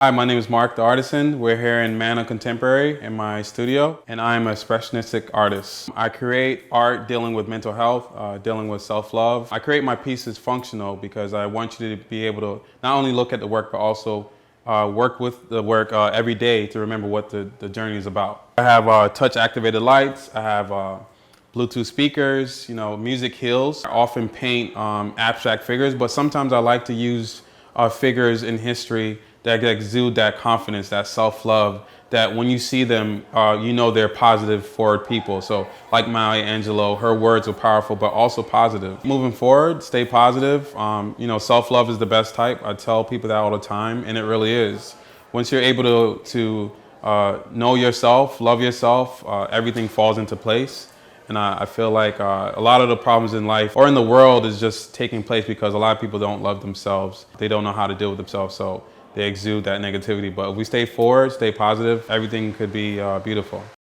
Hi, my name is Mark, the Artisan. We're here in Mana Contemporary in my studio, and I'm an expressionistic artist. I create art dealing with mental health, dealing with self-love. I create my pieces functional because I want you to be able to not only look at the work, but also work with the work every day to remember what the journey is about. I have touch-activated lights. I have Bluetooth speakers. Music heals. I often paint abstract figures, but sometimes I like to use figures in history that exude that confidence, that self-love, that when you see them, you know they're positive forward people. So like Maya Angelou, her words are powerful, but also positive. Moving forward, stay positive. Self-love is the best type. I tell people that all the time, and it really is. Once you're able to know yourself, love yourself, everything falls into place. And I feel like a lot of the problems in life or in the world is just taking place because a lot of people don't love themselves. They don't know how to deal with themselves, so they exude that negativity. But if we stay forward, stay positive, everything could be beautiful.